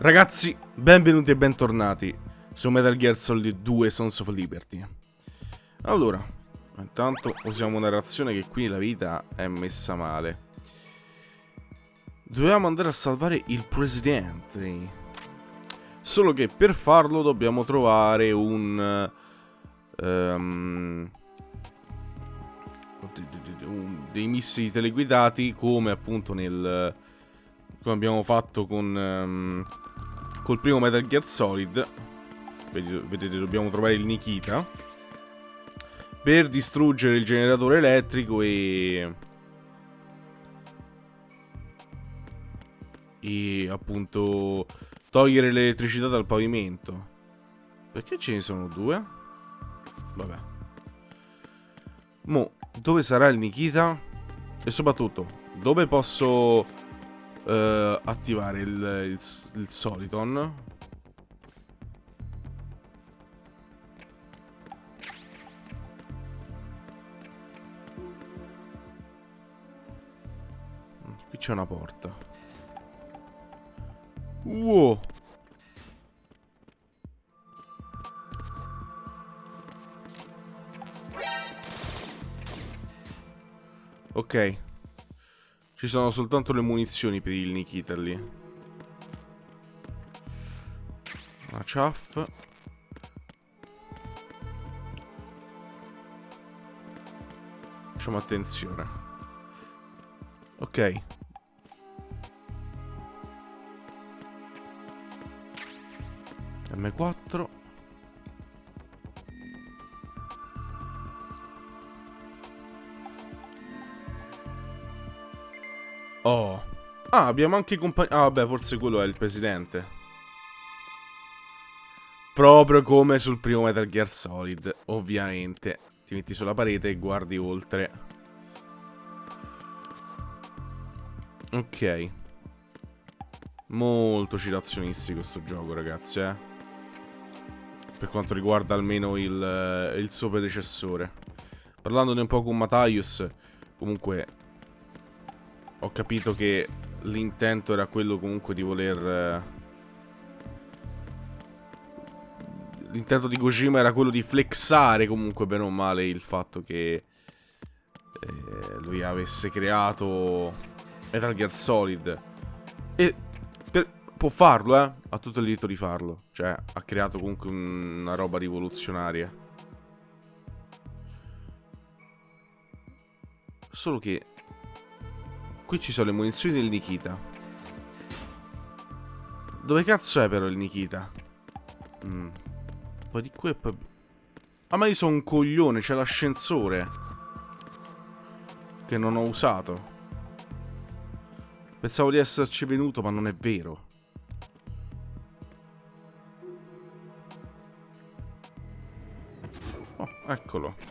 Ragazzi, benvenuti e bentornati su Metal Gear Solid 2 Sons of Liberty. Allora, intanto usiamo una narrazione che qui la vita è messa male. Dovevamo andare a salvare il presidente. Solo che per farlo dobbiamo trovare dei missili teleguidati, come appunto come abbiamo fatto col primo Metal Gear Solid. Vedete, dobbiamo trovare il Nikita per distruggere il generatore elettrico e appunto togliere l'elettricità dal pavimento. Perché ce ne sono due? Vabbè. Mo, dove sarà il Nikita? E soprattutto, dove posso attivare il Soliton? Qui c'è una porta. Wow. Ok. Ci sono soltanto le munizioni per il Nikita lì. Una ciaffa. Facciamo attenzione. Ok. M4. Oh. Ah, abbiamo anche compagni. Ah, vabbè, forse quello è il presidente. Proprio come sul primo Metal Gear Solid, ovviamente. Ti metti sulla parete e guardi oltre. Ok. Molto citazionistico questo gioco, ragazzi, per quanto riguarda almeno il suo predecessore. Parlandone un po' con Mataius, comunque ho capito che l'intento era quello comunque di voler... l'intento di Kojima era quello di flexare comunque bene o male il fatto che lui avesse creato Metal Gear Solid. E può farlo, ha tutto il diritto di farlo. Cioè, ha creato comunque una roba rivoluzionaria. Solo che qui ci sono le munizioni del Nikita. Dove cazzo è però il Nikita? Poi di qui e poi... Ah, ma io sono un coglione, c'è l'ascensore che non ho usato. Pensavo di esserci venuto, ma non è vero. Oh, eccolo.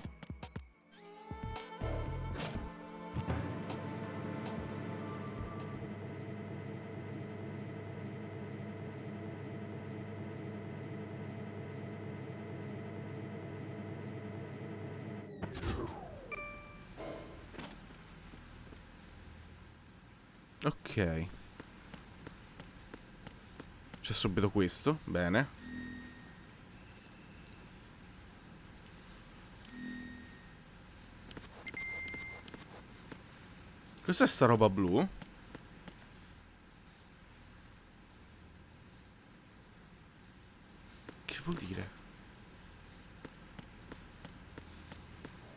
Ok. C'è subito questo, bene. Cos'è sta roba blu? Che vuol dire?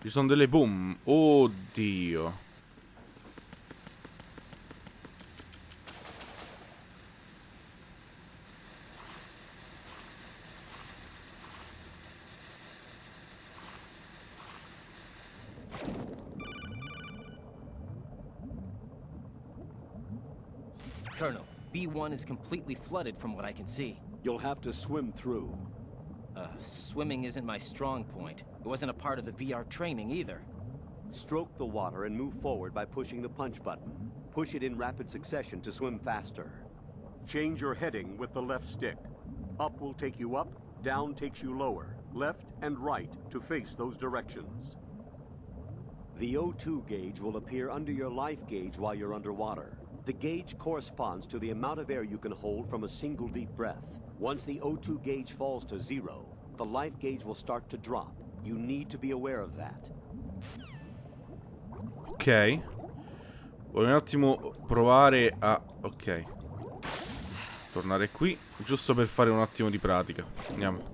Ci sono delle bombe. Oddio. Colonel, B1 is completely flooded from what I can see. You'll have to swim through. Swimming isn't my strong point. It wasn't a part of the VR training either. Stroke the water and move forward by pushing the punch button. Push it in rapid succession to swim faster. Change your heading with the left stick. Up will take you up, down takes you lower. Left and right to face those directions. The O2 gauge will appear under your life gauge while you're underwater. The gauge corresponds to the amount of air you can hold from a single deep breath. Once the O2 gauge falls to 0, the life gauge will start to drop. You need to be aware of that. Ok. Voglio un attimo provare a... Ok. Tornare qui, giusto per fare un attimo di pratica. Andiamo.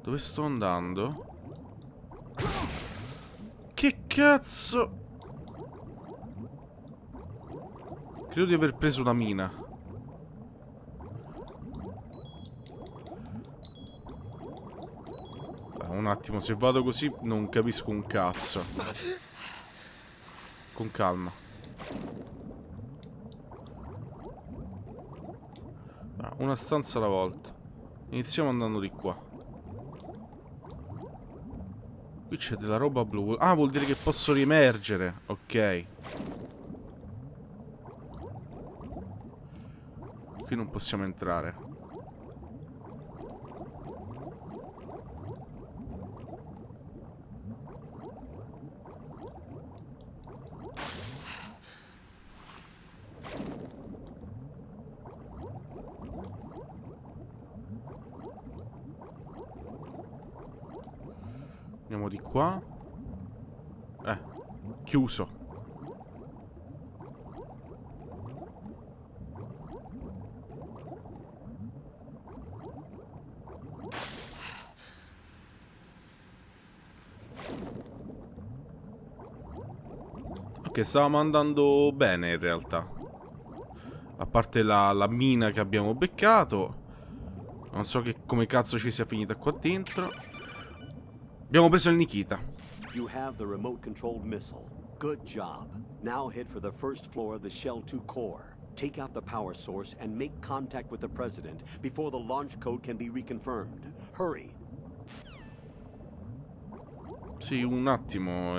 Dove sto andando? Che cazzo? Credo di aver preso una mina. Un attimo, se vado così non capisco un cazzo. Con calma. Una stanza alla volta. Iniziamo andando di qua. Qui c'è della roba blu. Ah, vuol dire che posso riemergere. Ok. Qui non possiamo entrare. Andiamo di qua. Chiuso. Ok, stavamo andando bene in realtà. A parte la mina che abbiamo beccato. Non so come cazzo ci sia finita qua dentro. Abbiamo preso il Nikita. You have the remote-controlled missile. Good job. Now head for the first floor of the Shell 2 core. Take out the power source and make contact with the President before the launch code can be reconfirmed. Hurry. Sì, un attimo,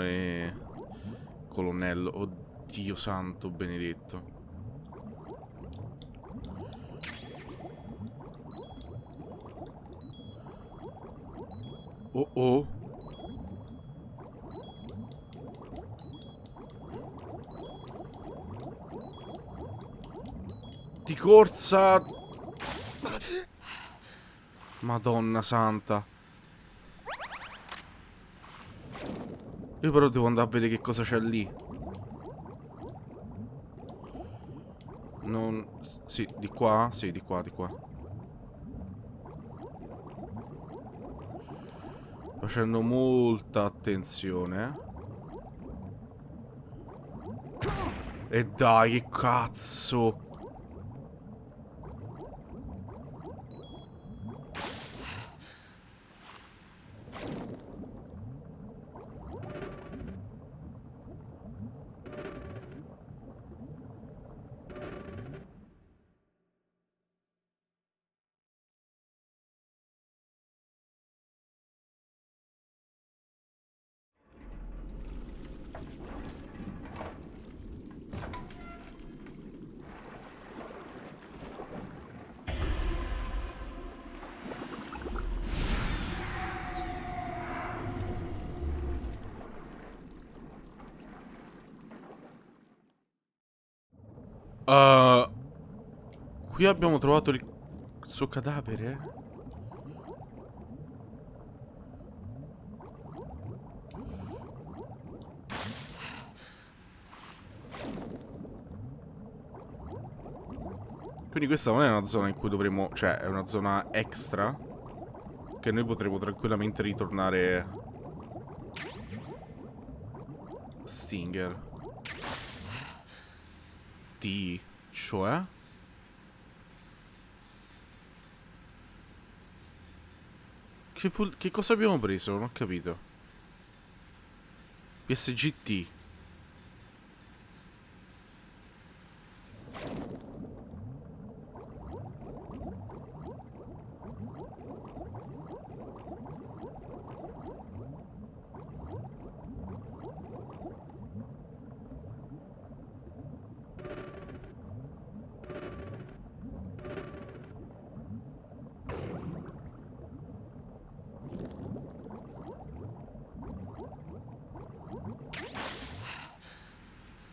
colonnello. Oddio santo benedetto. Oh oh. Di corsa. Madonna santa. Io però devo andare a vedere che cosa c'è lì. Non... Sì, di qua? Sì, di qua, di qua. Facendo molta attenzione. E dai, che cazzo. Qui abbiamo trovato il suo cadavere? Quindi questa non è una zona in cui dovremo... Cioè, è una zona extra che noi potremo tranquillamente ritornare... Stinger. Cioè? Che cosa abbiamo preso? Non ho capito. PSGT.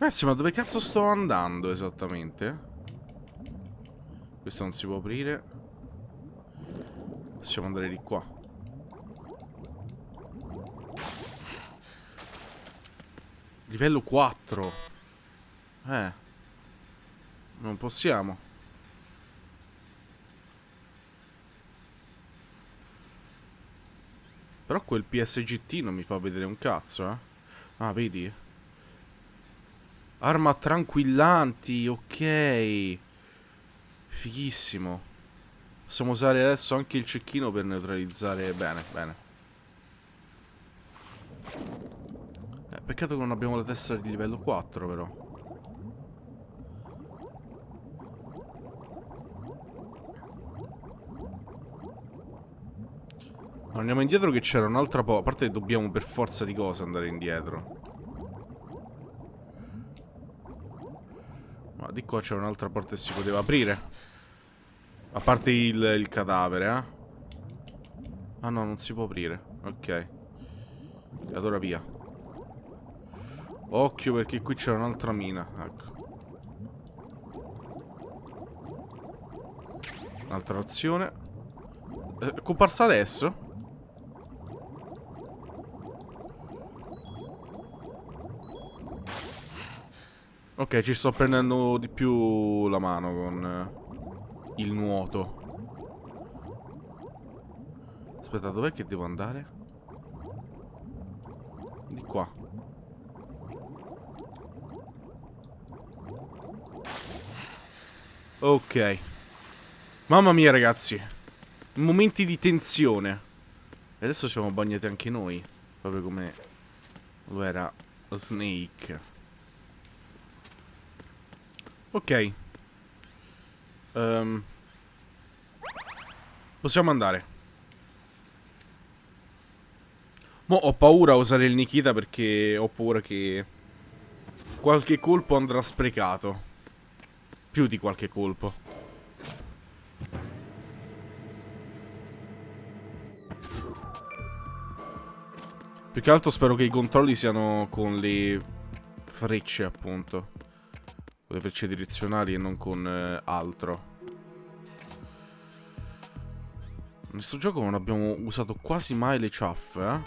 Ragazzi, ma dove cazzo sto andando esattamente? Questo non si può aprire. Possiamo andare di qua. Livello 4. Non possiamo. Però quel PSGT non mi fa vedere un cazzo, eh. Ah, vedi? Arma tranquillanti, ok. Fighissimo. Possiamo usare adesso anche il cecchino per neutralizzare. Bene, bene. Peccato che non abbiamo la tessera di livello 4, però. Andiamo indietro che c'era un'altra porta. A parte che dobbiamo per forza di cose andare indietro. Ma di qua c'era un'altra porta che si poteva aprire. A parte il cadavere, eh. Ah no, non si può aprire. Ok. E allora via. Occhio perché qui c'era un'altra mina. Ecco. Un'altra azione. È comparsa adesso? Ok, ci sto prendendo di più la mano con il nuoto. Aspetta, dov'è che devo andare? Di qua. Ok. Mamma mia, ragazzi. Momenti di tensione. E adesso siamo bagnati anche noi. Proprio come lo era Snake. Ok. Possiamo andare. Mo' ho paura a usare il Nikita perché ho paura che qualche colpo andrà sprecato. Più di qualche colpo. Più che altro spero che i controlli siano con le frecce, appunto. Con le frecce direzionali e non con altro. In questo gioco non abbiamo usato quasi mai le ciaffe, eh?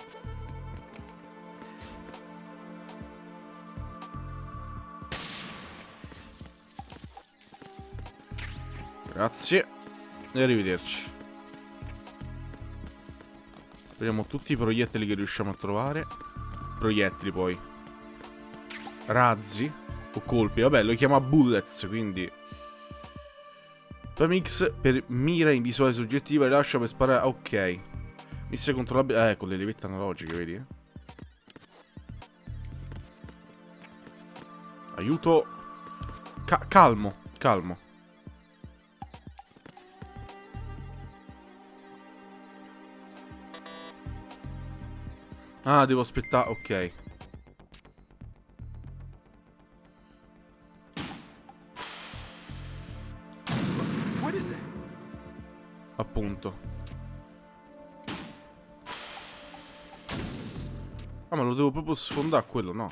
Grazie. E arrivederci. Vediamo tutti i proiettili che riusciamo a trovare. Proiettili poi. Razzi. O colpi. Vabbè, lo chiama bullets, quindi... Mix per mira in visuale soggettiva. Rilascia per sparare. Ok. Misse controllabile. Con le levette analogiche, vedi? Aiuto. Calmo. Calmo. Ah, devo aspettare. Ok. Appunto. Ah, ma lo devo proprio sfondare quello, no?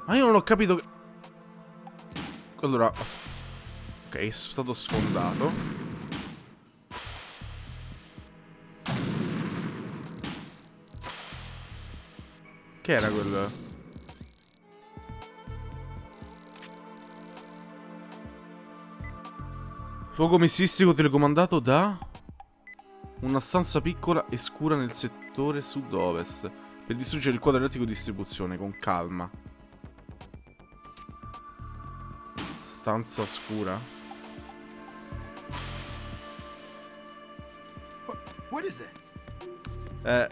Ma io non ho capito che... Allora... Ok, è stato sfondato. Che era quel... Fuoco mistico telecomandato da... una stanza piccola e scura nel settore sud-ovest. Per distruggere il quadro elettrico di distribuzione, con calma. Stanza scura?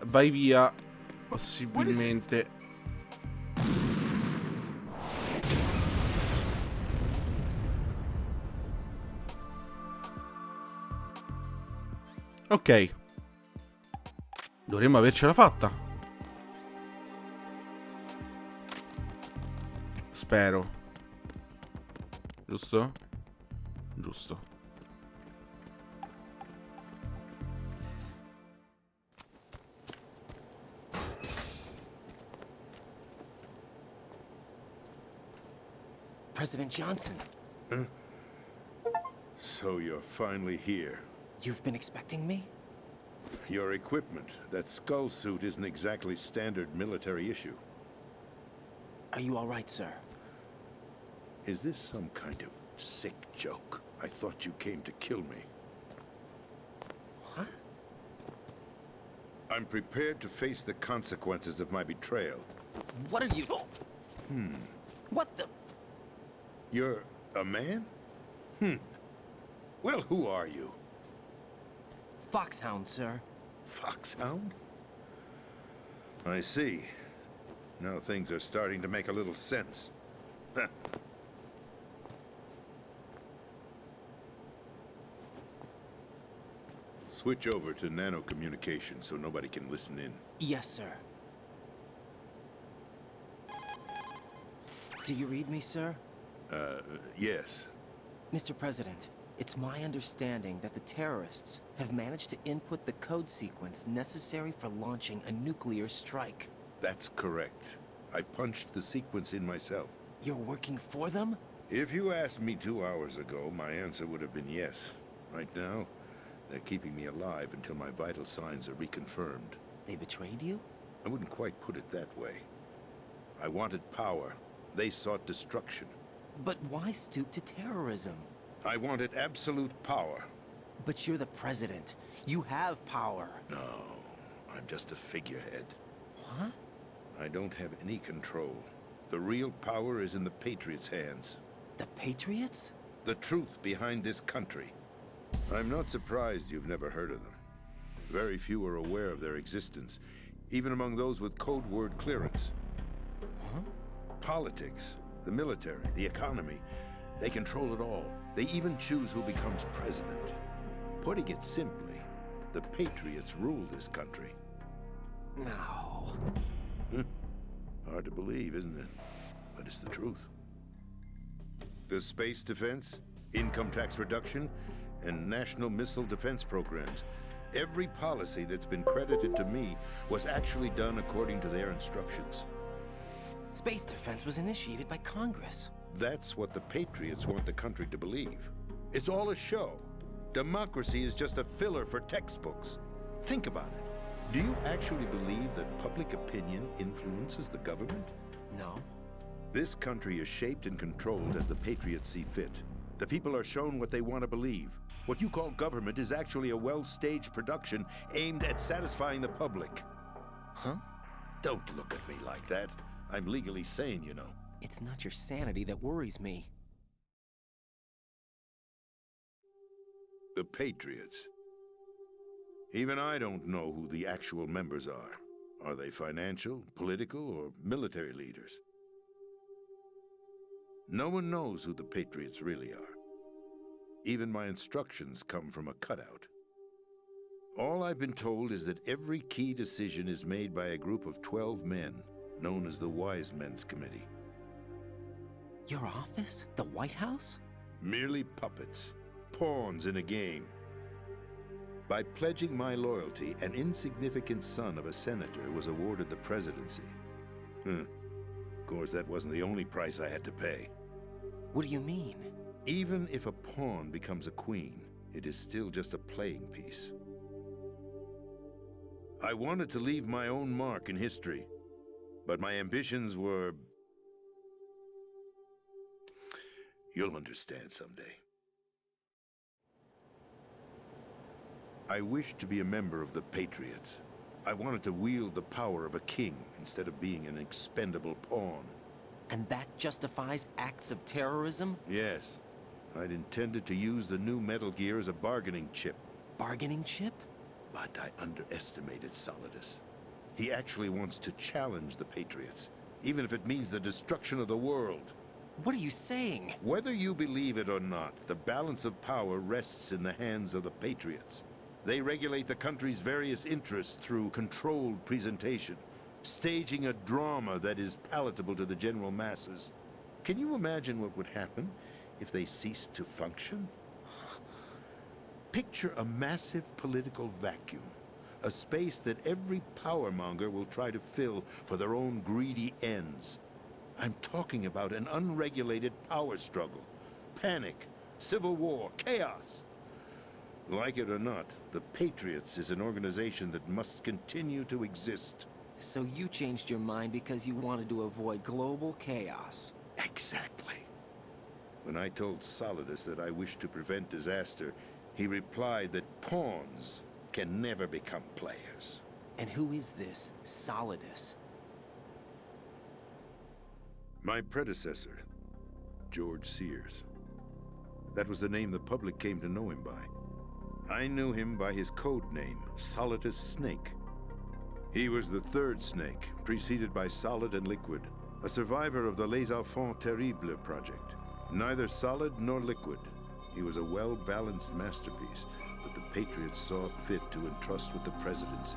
Vai via. Possibilmente. Ok. Dovremmo avercela fatta. Spero. Giusto? Giusto. President Johnson. So you're finally here. You've been expecting me? Your equipment, that skull suit, isn't exactly standard military issue. Are you all right, sir? Is this some kind of sick joke? I thought you came to kill me. What? I'm prepared to face the consequences of my betrayal. What are you... What the... You're a man? Well, who are you? Foxhound, sir. Foxhound? I see. Now things are starting to make a little sense. Switch over to nano communication so nobody can listen in. Yes, sir. Do you read me, sir? Yes. Mr. President, it's my understanding that the terrorists have managed to input the code sequence necessary for launching a nuclear strike. That's correct. I punched the sequence in myself. You're working for them? If you asked me 2 hours ago, my answer would have been yes. Right now, they're keeping me alive until my vital signs are reconfirmed. They betrayed you? I wouldn't quite put it that way. I wanted power. They sought destruction. But why stoop to terrorism? I wanted absolute power. But you're the president. You have power. No, I'm just a figurehead. What? I don't have any control. The real power is in the Patriots' hands. The Patriots? The truth behind this country. I'm not surprised you've never heard of them. Very few are aware of their existence, even among those with code word clearance. Huh? Politics, the military, the economy, they control it all. They even choose who becomes president. Putting it simply, the Patriots rule this country. No. Hard to believe, isn't it? But it's the truth. The space defense, income tax reduction, and national missile defense programs. Every policy that's been credited to me was actually done according to their instructions. Space defense was initiated by Congress. That's what the Patriots want the country to believe. It's all a show. Democracy is just a filler for textbooks. Think about it. Do you actually believe that public opinion influences the government? No. This country is shaped and controlled as the Patriots see fit. The people are shown what they want to believe. What you call government is actually a well-staged production aimed at satisfying the public. Huh? Don't look at me like that. I'm legally sane, you know. It's not your sanity that worries me. The Patriots. Even I don't know who the actual members are. Are they financial, political, or military leaders? No one knows who the Patriots really are. Even my instructions come from a cutout. All I've been told is that every key decision is made by a group of 12 men, known as the Wise Men's Committee. Your office? The White House? Merely puppets, pawns in a game. By pledging my loyalty, an insignificant son of a senator was awarded the presidency. Of course, that wasn't the only price I had to pay. What do you mean? Even if a pawn becomes a queen, it is still just a playing piece. I wanted to leave my own mark in history, but my ambitions were... You'll understand someday. I wished to be a member of the Patriots. I wanted to wield the power of a king instead of being an expendable pawn. And that justifies acts of terrorism? Yes. I'd intended to use the new Metal Gear as a bargaining chip. Bargaining chip? But I underestimated Solidus. He actually wants to challenge the Patriots, even if it means the destruction of the world. What are you saying? Whether you believe it or not, the balance of power rests in the hands of the Patriots. They regulate the country's various interests through controlled presentation, staging a drama that is palatable to the general masses. Can you imagine what would happen if they ceased to function? Picture a massive political vacuum, a space that every powermonger will try to fill for their own greedy ends. I'm talking about an unregulated power struggle. Panic, civil war, chaos. Like it or not, the Patriots is an organization that must continue to exist. So you changed your mind because you wanted to avoid global chaos. Exactly. When I told Solidus that I wished to prevent disaster, he replied that pawns can never become players. And who is this Solidus? My predecessor, George Sears. That was the name the public came to know him by. I knew him by his code name, Solidus Snake. He was the third snake, preceded by Solid and Liquid, a survivor of the Les Enfants Terribles project. Neither solid nor liquid, he was a well-balanced masterpiece that the Patriots saw fit to entrust with the presidency.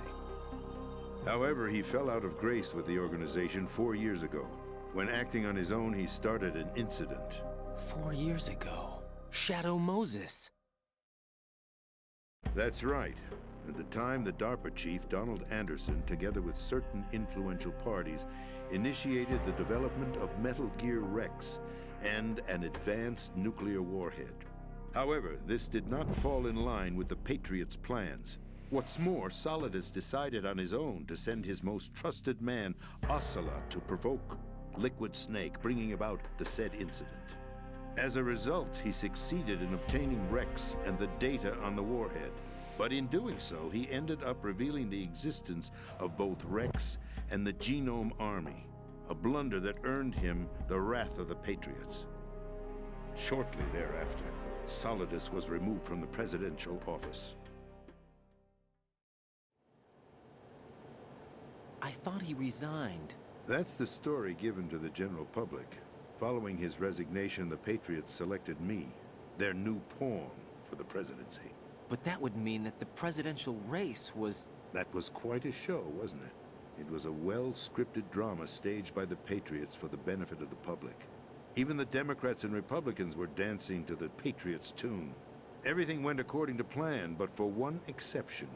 However, he fell out of grace with the organization 4 years ago. When acting on his own, he started an incident. 4 years ago. Shadow Moses. That's right. At the time, the DARPA chief, Donald Anderson, together with certain influential parties, initiated the development of Metal Gear Rex and an advanced nuclear warhead. However, this did not fall in line with the Patriots' plans. What's more, Solidus decided on his own to send his most trusted man, Ocelot, to provoke Liquid Snake, bringing about the said incident. As a result, he succeeded in obtaining Rex and the data on the warhead. But in doing so, he ended up revealing the existence of both Rex and the Genome Army, a blunder that earned him the wrath of the Patriots. Shortly thereafter, Solidus was removed from the presidential office. I thought he resigned. That's the story given to the general public. Following his resignation, the Patriots selected me, their new pawn, for the presidency. But that would mean that the presidential race was... That was quite a show, wasn't it? It was a well-scripted drama staged by the Patriots for the benefit of the public. Even the Democrats and Republicans were dancing to the Patriots' tune. Everything went according to plan, but for one exception.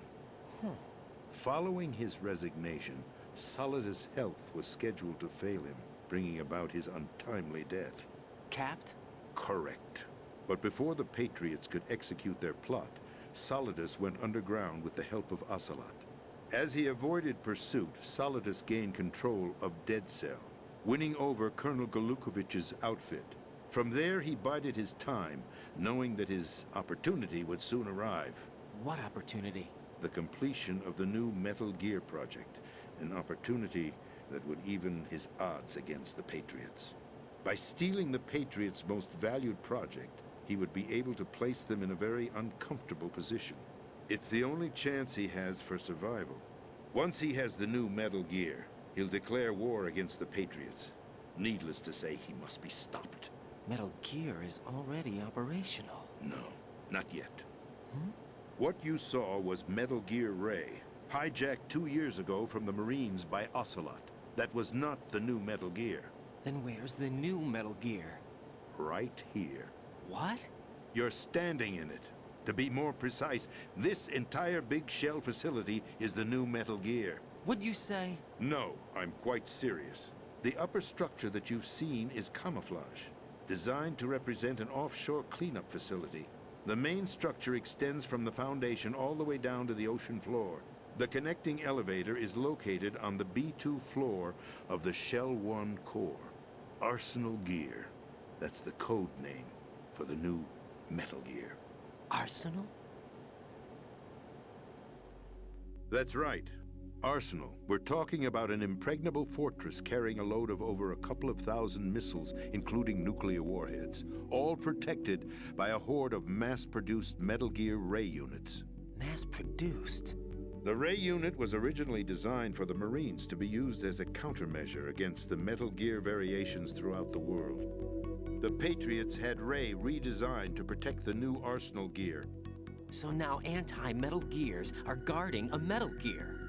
Following his resignation, Solidus' health was scheduled to fail him, bringing about his untimely death. Capped? Correct. But before the Patriots could execute their plot, Solidus went underground with the help of Ocelot. As he avoided pursuit, Solidus gained control of Dead Cell, winning over Colonel Golukovich's outfit. From there, he bided his time, knowing that his opportunity would soon arrive. What opportunity? The completion of the new Metal Gear project, an opportunity that would even his odds against the Patriots. By stealing the Patriots' most valued project, he would be able to place them in a very uncomfortable position. It's the only chance he has for survival. Once he has the new Metal Gear, he'll declare war against the Patriots. Needless to say, he must be stopped. Metal Gear is already operational. No, not yet. What you saw was Metal Gear Ray, hijacked 2 years ago from the Marines by Ocelot. That was not the new Metal Gear. Then where's the new Metal Gear? Right here. What? You're standing in it. To be more precise, this entire big shell facility is the new Metal Gear. What'd you say? No, I'm quite serious. The upper structure that you've seen is camouflage, designed to represent an offshore cleanup facility. The main structure extends from the foundation all the way down to the ocean floor. The connecting elevator is located on the B2 floor of the Shell 1 core. Arsenal Gear. That's the code name for the new Metal Gear. Arsenal? That's right. Arsenal. We're talking about an impregnable fortress carrying a load of over a couple of thousand missiles, including nuclear warheads, all protected by a horde of mass-produced Metal Gear Ray units. Mass-produced? The Ray unit was originally designed for the Marines to be used as a countermeasure against the Metal Gear variations throughout the world. The Patriots had Ray redesigned to protect the new Arsenal Gear. So now anti-Metal Gears are guarding a Metal Gear.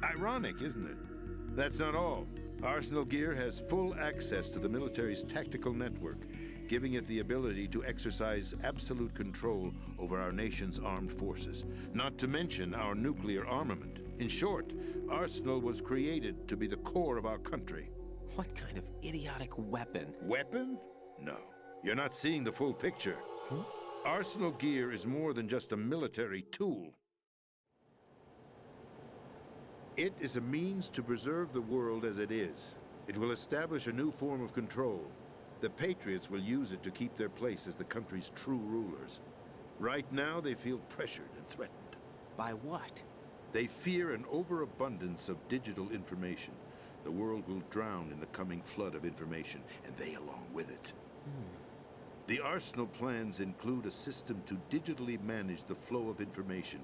Ironic, isn't it? That's not all. Arsenal Gear has full access to the military's tactical network, giving it the ability to exercise absolute control over our nation's armed forces, not to mention our nuclear armament. In short, Arsenal was created to be the core of our country. What kind of idiotic weapon? Weapon? No. You're not seeing the full picture. Arsenal gear is more than just a military tool. It is a means to preserve the world as it is. It will establish a new form of control. The Patriots will use it to keep their place as the country's true rulers. Right now, they feel pressured and threatened. By what? They fear an overabundance of digital information. The world will drown in the coming flood of information, and they along with it. The Arsenal plans include a system to digitally manage the flow of information,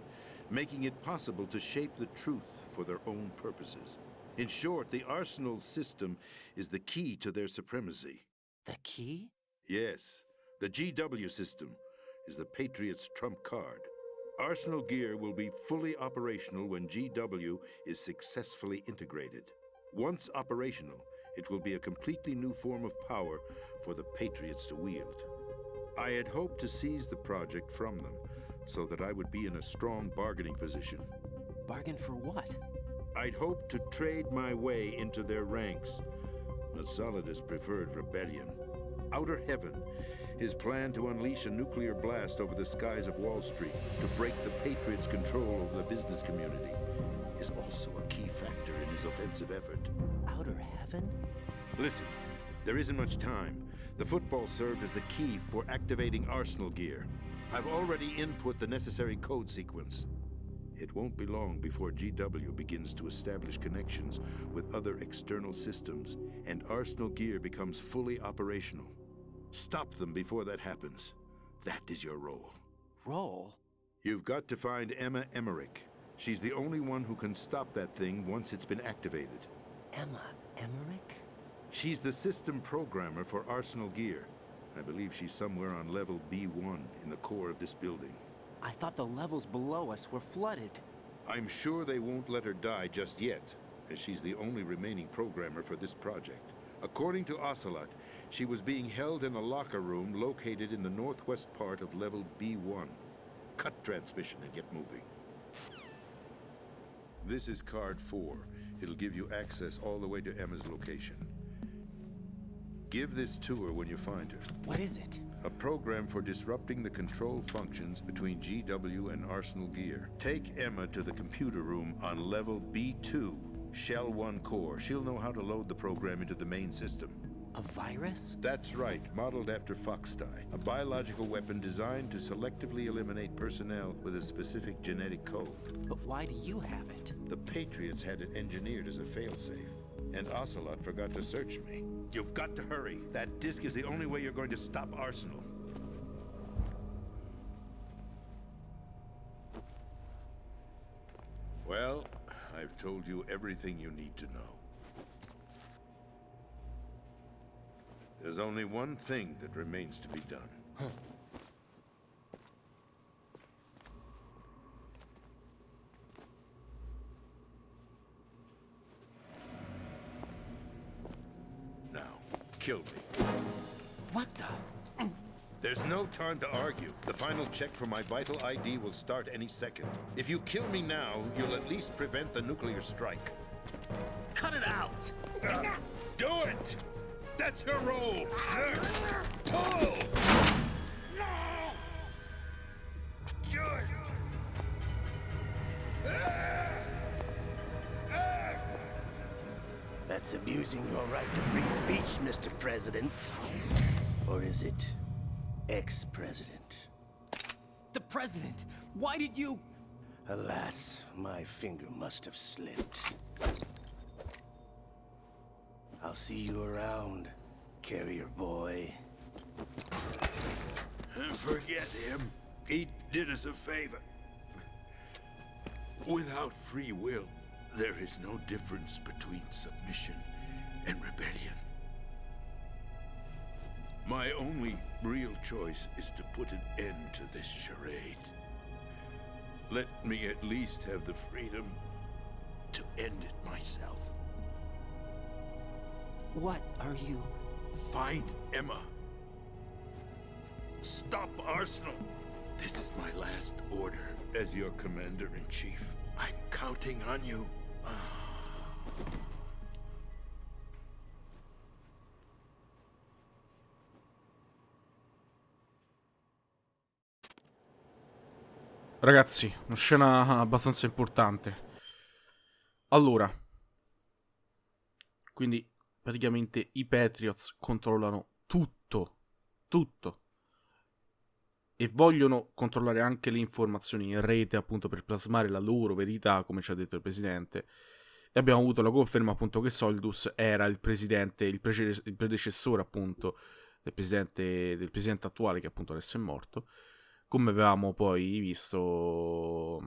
making it possible to shape the truth for their own purposes. In short, the Arsenal system is the key to their supremacy. The key? Yes, the GW system is the Patriots' trump card. Arsenal gear will be fully operational when GW is successfully integrated. Once operational, it will be a completely new form of power for the Patriots to wield. I had hoped to seize the project from them, so that I would be in a strong bargaining position. Bargain for what? I'd hoped to trade my way into their ranks, but Solidus preferred rebellion. Outer Heaven, his plan to unleash a nuclear blast over the skies of Wall Street to break the Patriots' control over the business community, is also a key factor in his offensive effort. Outer Heaven? Listen, there isn't much time. The football served as the key for activating Arsenal gear. I've already input the necessary code sequence. It won't be long before GW begins to establish connections with other external systems, and Arsenal gear becomes fully operational. Stop them before that happens. That is your role. Role? You've got to find Emma Emmerich. She's the only one who can stop that thing once it's been activated. Emma Emmerich? She's the system programmer for Arsenal gear. I believe she's somewhere on level B1 in the core of this building. I thought the levels below us were flooded. I'm sure they won't let her die just yet, as she's the only remaining programmer for this project. According to Ocelot, she was being held in a locker room located in the northwest part of level B1. Cut transmission and get moving. This is card 4. It'll give you access all the way to Emma's location. Give this to her when you find her. What is it? A program for disrupting the control functions between GW and Arsenal gear. Take Emma to the computer room on level B2, Shell 1 core. She'll know how to load the program into the main system. A virus? That's right, modeled after Foxdie. A biological weapon designed to selectively eliminate personnel with a specific genetic code. But why do you have it? The Patriots had it engineered as a failsafe, and Ocelot forgot to search me. You've got to hurry. That disk is the only way you're going to stop Arsenal. Well, I've told you everything you need to know. There's only one thing that remains to be done. Now, kill me. What the? There's no time to argue. The final check for my vital ID will start any second. If you kill me now, you'll at least prevent the nuclear strike. Cut it out! Do it! That's her role! Pull! No! Good! That's abusing your right to free speech, Mr. President. Or is it ex-president? The president! Why did you... Alas, my finger must have slipped. I'll see you around, carrier boy. Forget him. He did us a favor. Without free will, there is no difference between submission and rebellion. My only real choice is to put an end to this charade. Let me at least have the freedom to end it myself. What are you... Find Emma. Stop Arsenal. This is my last order as your commander-in-chief. I'm counting on you. Ragazzi, una scena abbastanza importante. Allora, quindi praticamente i Patriots controllano tutto, tutto. E vogliono controllare anche le informazioni in rete, appunto, per plasmare la loro verità, come ci ha detto il presidente. E abbiamo avuto la conferma, appunto, che Solidus era il presidente, il predecessore, appunto, del presidente attuale, che appunto adesso è morto. Come avevamo poi visto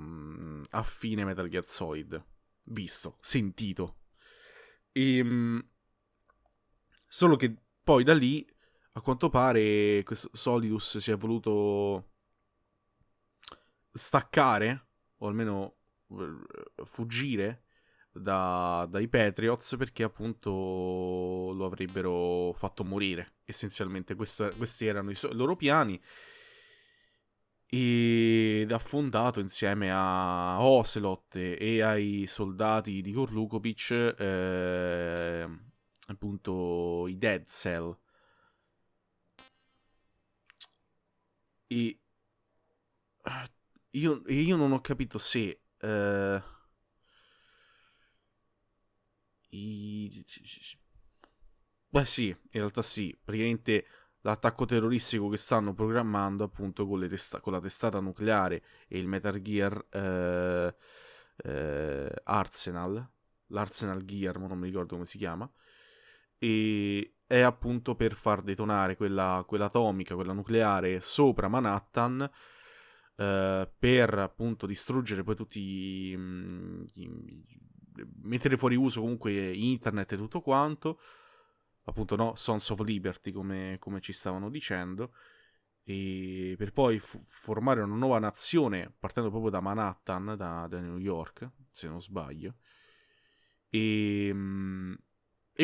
a fine Metal Gear Solid. Visto, sentito. Solo che poi da lì, a quanto pare, questo Solidus si è voluto staccare, o almeno fuggire dai Patriots, perché appunto lo avrebbero fatto morire. Essenzialmente questi erano i loro piani. Ed affondato insieme a Ocelot e ai soldati di Korlukovic, appunto i Dead Cell. E io non ho capito se beh sì, in realtà sì, praticamente l'attacco terroristico che stanno programmando, appunto, con la testata nucleare e il Metal Gear Arsenal, l'Arsenal Gear, ma non mi ricordo come si chiama, e è appunto per far detonare quella atomica, quella nucleare sopra Manhattan, per appunto distruggere poi tutti mettere fuori uso comunque internet e tutto quanto, appunto, no, Sons of Liberty, come ci stavano dicendo, e per poi formare una nuova nazione partendo proprio da Manhattan, da New York, se non sbaglio, e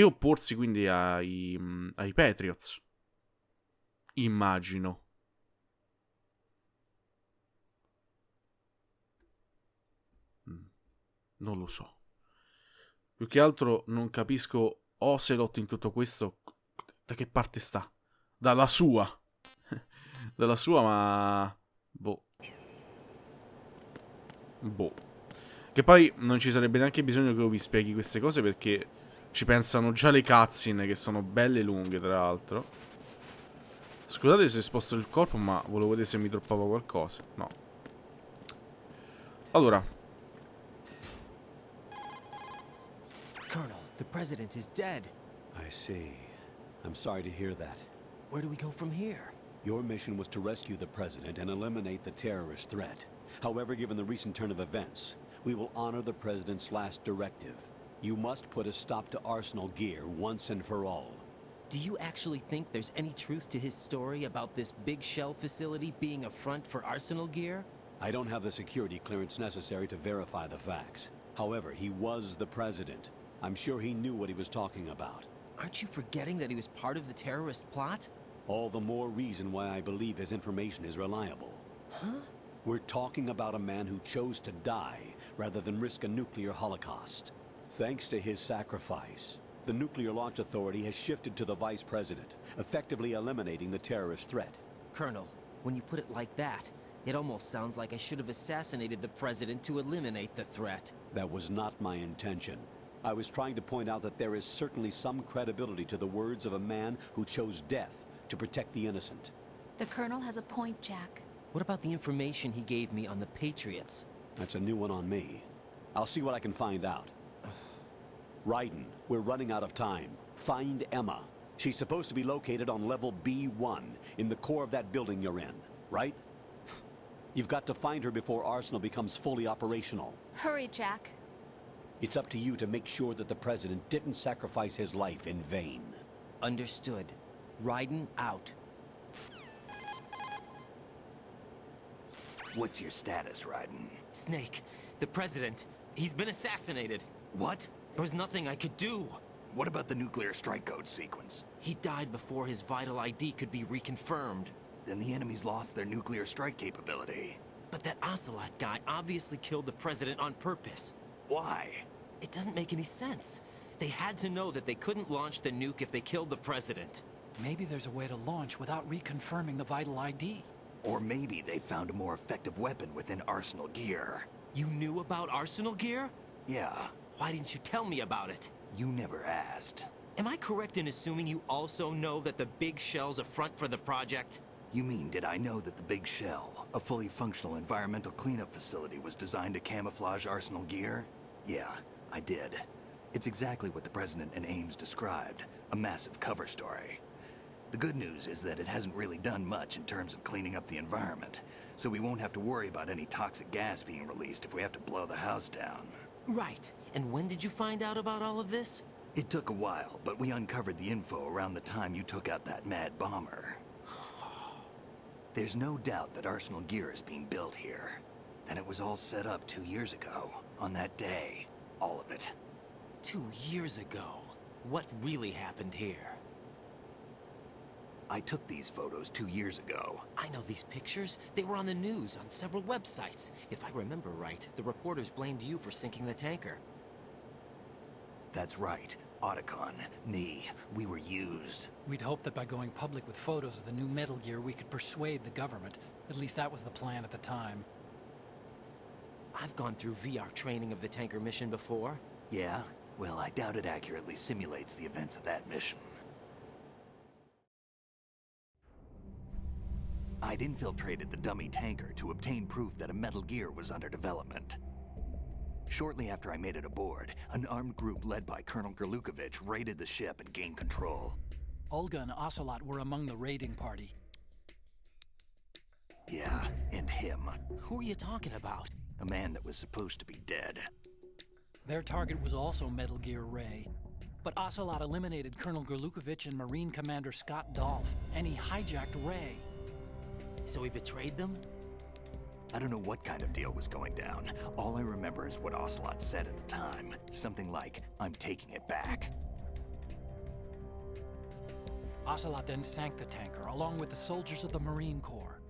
opporsi quindi ai Patriots, immagino. Non lo so. Più che altro non capisco Ocelot in tutto questo. Da che parte sta? Dalla sua. Dalla sua, ma... Boh. Che poi non ci sarebbe neanche bisogno che io vi spieghi queste cose, perché ci pensano già le cutscene, che sono belle lunghe, tra l'altro. Scusate se sposto il corpo, ma volevo vedere se mi droppava qualcosa. No. Allora, Colonel, the president is dead. I see. I'm sorry to hear that. Where do we go from here? Your mission was to rescue the president and eliminate the terrorist threat. However, given the recent turn of events, we will honor the president's last directive. You must put a stop to Arsenal Gear once and for all. Do you actually think there's any truth to his story about this big shell facility being a front for Arsenal Gear? I don't have the security clearance necessary to verify the facts. However, he was the president. I'm sure he knew what he was talking about. Aren't you forgetting that he was part of the terrorist plot? All the more reason why I believe his information is reliable. Huh? We're talking about a man who chose to die rather than risk a nuclear holocaust. Thanks to his sacrifice, the Nuclear Launch Authority has shifted to the vice president, effectively eliminating the terrorist threat. Colonel, when you put it like that, it almost sounds like I should have assassinated the president to eliminate the threat. That was not my intention. I was trying to point out that there is certainly some credibility to the words of a man who chose death to protect the innocent. The Colonel has a point, Jack. What about the information he gave me on the Patriots? That's a new one on me. I'll see what I can find out. Raiden, we're running out of time. Find Emma. She's supposed to be located on level B1, in the core of that building you're in, right? You've got to find her before Arsenal becomes fully operational. Hurry, Jack. It's up to you to make sure that the president didn't sacrifice his life in vain. Understood. Raiden out. What's your status, Raiden? Snake, the president, he's been assassinated. What? There was nothing I could do. What about the nuclear strike code sequence? He died before his vital ID could be reconfirmed. Then the enemy's lost their nuclear strike capability. But that Ocelot guy obviously killed the president on purpose. Why? It doesn't make any sense. They had to know that they couldn't launch the nuke if they killed the president. Maybe there's a way to launch without reconfirming the vital ID. Or maybe they found a more effective weapon within Arsenal gear. You knew about Arsenal gear? Yeah, Why didn't you tell me about it? you never asked. Am I correct in assuming you also know that the big shell's a front for the project? You mean, did I know that the Big Shell, a fully functional environmental cleanup facility, was designed to camouflage Arsenal gear? Yeah, I did. It's exactly what the President and Ames described, a massive cover story. The good news is that it hasn't really done much in terms of cleaning up the environment, so we won't have to worry about any toxic gas being released if we have to blow the house down. Right. And when did you find out about all of this? It took a while, but we uncovered the info around the time you took out that mad bomber. There's no doubt that Arsenal gear is being built here. And it was all set up 2 years ago, on that day. All of it. 2 years ago. What really happened here? I took these photos 2 years ago. I know these pictures. They were on the news, on several websites. If I remember right, the reporters blamed you for sinking the tanker. That's right. Otacon, me, we were used. We'd hoped that by going public with photos of the new Metal Gear, we could persuade the government. At least that was the plan at the time. I've gone through VR training of the tanker mission before. Yeah? Well, I doubt it accurately simulates the events of that mission. I'd infiltrated the dummy tanker to obtain proof that a Metal Gear was under development. Shortly after I made it aboard, an armed group led by Colonel Gerlukovich raided the ship and gained control. Olga and Ocelot were among the raiding party. Yeah, and him. Who are you talking about? A man that was supposed to be dead. Their target was also Metal Gear Ray. But Ocelot eliminated Colonel Gerlukovich and Marine Commander Scott Dolph, and he hijacked Ray. So he betrayed them? I don't know what kind of deal was going down. All I remember is what Ocelot said at the time. Something like, "I'm taking it back." Ocelot then sank the tanker, along with the soldiers of the Marine Corps.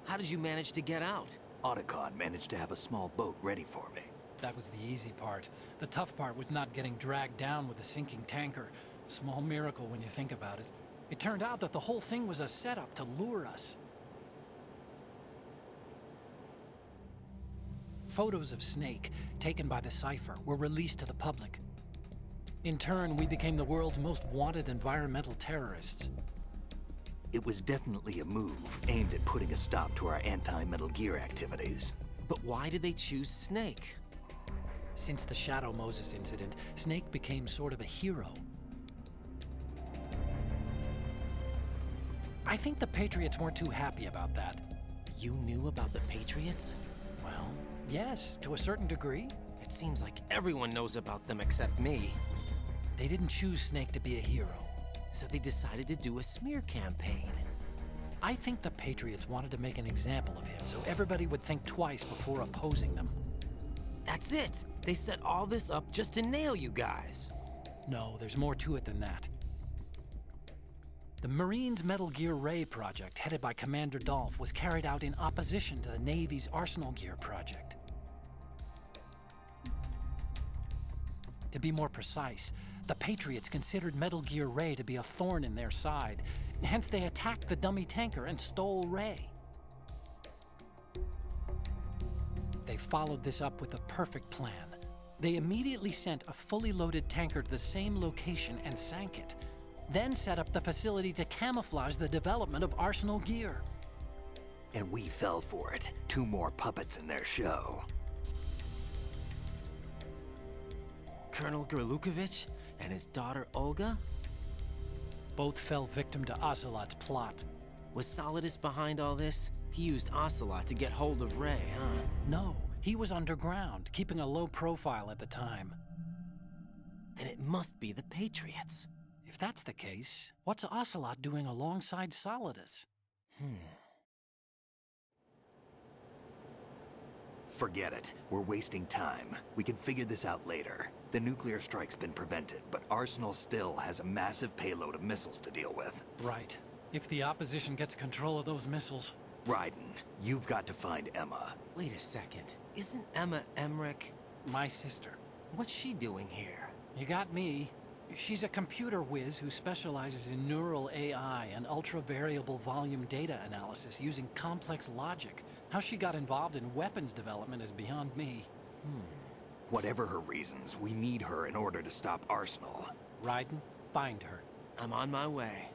How did you manage to get out? Otacon managed to have a small boat ready for me. That was the easy part. The tough part was not getting dragged down with the sinking tanker. Small miracle when you think about it. It turned out that the whole thing was a setup to lure us. Photos of Snake, taken by the Cypher, were released to the public. In turn, we became the world's most wanted environmental terrorists. It was definitely a move aimed at putting a stop to our anti-Metal Gear activities. But why did they choose Snake? Since the Shadow Moses incident, Snake became sort of a hero. I think the Patriots weren't too happy about that. You knew about the Patriots? Well, yes, to a certain degree. It seems like everyone knows about them except me. They didn't choose Snake to be a hero. So they decided to do a smear campaign. I think the Patriots wanted to make an example of him so everybody would think twice before opposing them. That's it! They set all this up just to nail you guys. No, there's more to it than that. The Marines' Metal Gear Ray project, headed by Commander Dolph, was carried out in opposition to the Navy's Arsenal Gear project. To be more precise, the Patriots considered Metal Gear Ray to be a thorn in their side. Hence, they attacked the dummy tanker and stole Ray. They followed this up with a perfect plan. They immediately sent a fully loaded tanker to the same location and sank it. Then set up the facility to camouflage the development of Arsenal Gear. And we fell for it. 2 more puppets in their show. Colonel Gerlukovich and his daughter Olga? Both fell victim to Ocelot's plot. Was Solidus behind all this? He used Ocelot to get hold of Ray, huh? No, he was underground, keeping a low profile at the time. Then it must be the Patriots. If that's the case, what's Ocelot doing alongside Solidus? Forget it. We're wasting time. We can figure this out later. The nuclear strike's been prevented, but Arsenal still has a massive payload of missiles to deal with. Right. If the opposition gets control of those missiles... Raiden, you've got to find Emma. Wait a second. Isn't Emma Emmerich? My sister. What's she doing here? You got me. She's a computer whiz who specializes in neural AI and ultra-variable volume data analysis using complex logic. How she got involved in weapons development is beyond me. Whatever her reasons, we need her in order to stop Arsenal. Raiden, find her. I'm on my way.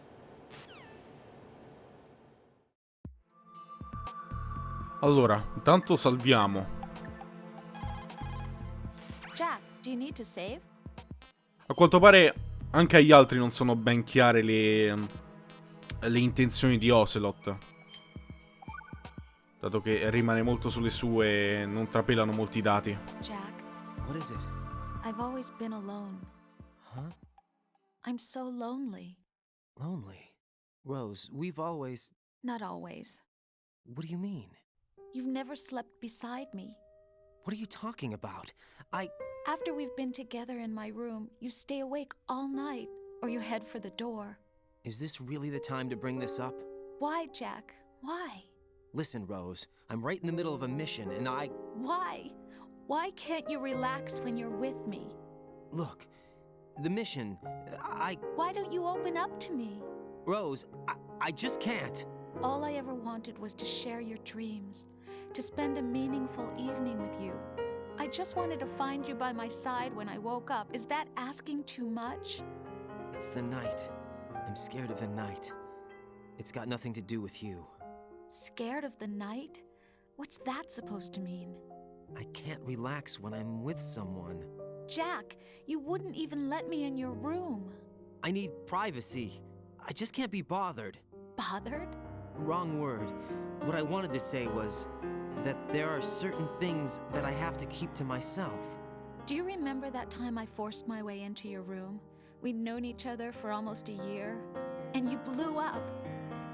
Allora, intanto salviamo. Jack, do you need to save? A quanto pare anche agli altri non sono ben chiare le intenzioni di Ocelot, dato che rimane molto sulle sue e non trapelano molti dati. Jack, What is it? I've always been alone. Huh? I'm so lonely. Lonely? Rose, we've always... Not always. What do you mean? You've never slept beside me. What are you talking about? After we've been together in my room, you stay awake all night, or you head for the door. Is this really the time to bring this up? Why, Jack? Why? Listen, Rose, I'm right in the middle of a mission, and Why? Why can't you relax when you're with me? Look, the mission, Why don't you open up to me? Rose, I just can't. All I ever wanted was to share your dreams, to spend a meaningful evening with you. I just wanted to find you by my side when I woke up. Is that asking too much? It's the night. I'm scared of the night. It's got nothing to do with you. Scared of the night? What's that supposed to mean? I can't relax when I'm with someone. Jack, you wouldn't even let me in your room. I need privacy. I just can't be bothered. Bothered? Wrong word. What I wanted to say was that there are certain things that I have to keep to myself. Do you remember that time I forced my way into your room? We'd known each other for almost a year, and you blew up.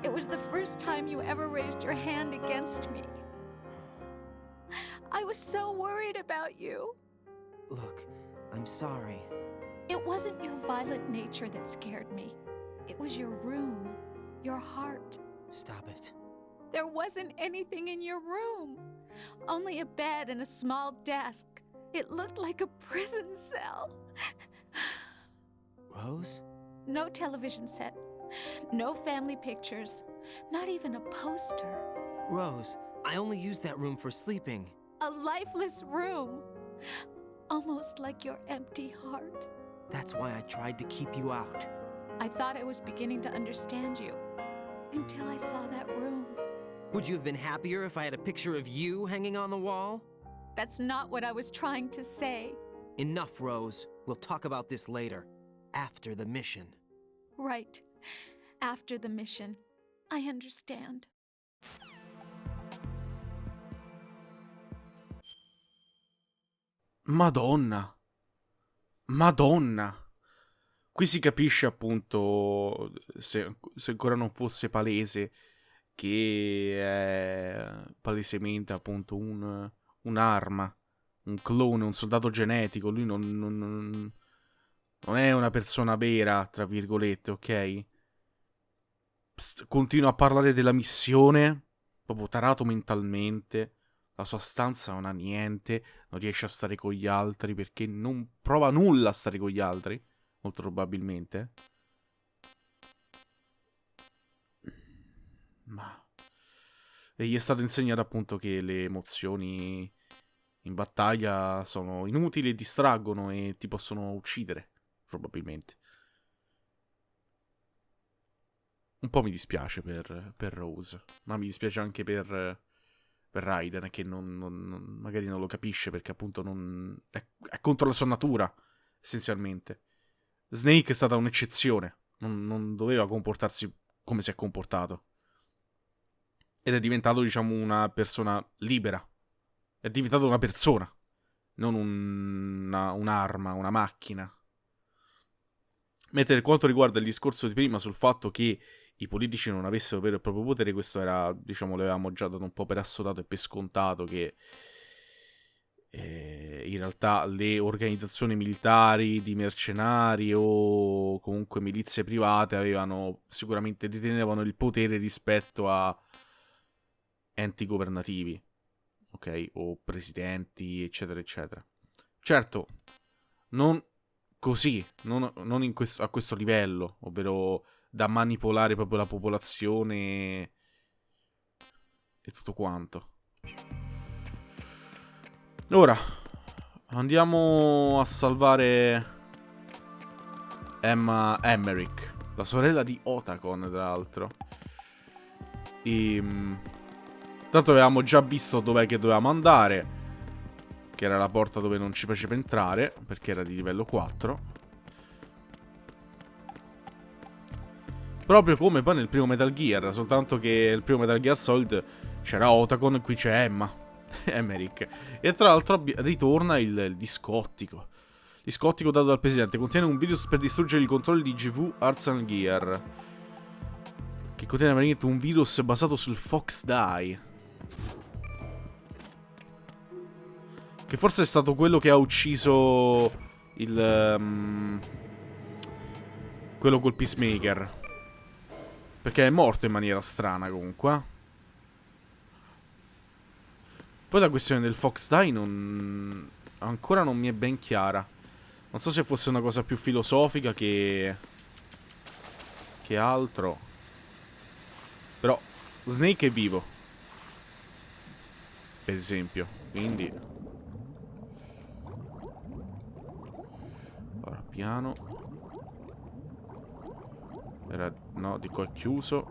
It was the first time you ever raised your hand against me. I was so worried about you. Look, I'm sorry. It wasn't your violent nature that scared me. It was your room, your heart. Stop it. There wasn't anything in your room. Only a bed and a small desk. It looked like a prison cell. Rose? No television set. No family pictures. Not even a poster. Rose, I only use that room for sleeping. A lifeless room. Almost like your empty heart. That's why I tried to keep you out. I thought I was beginning to understand you. Until I saw that room. Would you have been happier if I had a picture of you hanging on the wall? That's not what I was trying to say. Enough, Rose. We'll talk about this later. After the mission. Right. After the mission. I understand. Madonna. Madonna. Qui si capisce appunto, se ancora non fosse palese, che è palesemente appunto un'arma, un clone, un soldato genetico. Lui non è una persona vera, tra virgolette, ok? Continua a parlare della missione, proprio tarato mentalmente. La sua stanza non ha niente, non riesce a stare con gli altri perché non prova nulla a stare con gli altri, molto probabilmente. Ma... E gli è stato insegnato appunto che le emozioni in battaglia sono inutili, distraggono e ti possono uccidere, probabilmente. Un po' mi dispiace per Rose, ma mi dispiace anche per Raiden, che magari non lo capisce perché appunto è contro la sua natura, essenzialmente. Snake è stata un'eccezione, non doveva comportarsi come si è comportato. Ed è diventato, diciamo, una persona libera. È diventato una persona, non un'arma, una macchina. Mentre per quanto riguarda il discorso di prima sul fatto che i politici non avessero vero e proprio potere, questo era, diciamo, l'avevamo già dato un po' per assodato e per scontato, che in realtà le organizzazioni militari di mercenari o comunque milizie private sicuramente detenevano il potere rispetto a enti governativi, ok? O presidenti, eccetera, eccetera. Certo, non così, non a questo livello, ovvero da manipolare proprio la popolazione e tutto quanto. Ora andiamo a salvare Emma Emmerich, la sorella di Otacon, tra l'altro. Tanto avevamo già visto dov'è che dovevamo andare, che era la porta dove non ci faceva entrare, perché era di livello 4. Proprio come poi nel primo Metal Gear, soltanto che nel primo Metal Gear Solid c'era Otacon e qui c'è Emma Emmerich. E tra l'altro ritorna il discottico. Discottico dato dal presidente. Contiene un virus per distruggere i controlli di GV Arsenal Gear. Che contiene praticamente un virus basato sul Fox Die. Che forse è stato quello che ha ucciso quello col Peacemaker. Perché è morto in maniera strana comunque. Poi la questione del Fox Die ancora non mi è ben chiara. Non so se fosse una cosa più filosofica che altro. Però Snake è vivo, per esempio. Quindi ora piano. No, di qua è chiuso.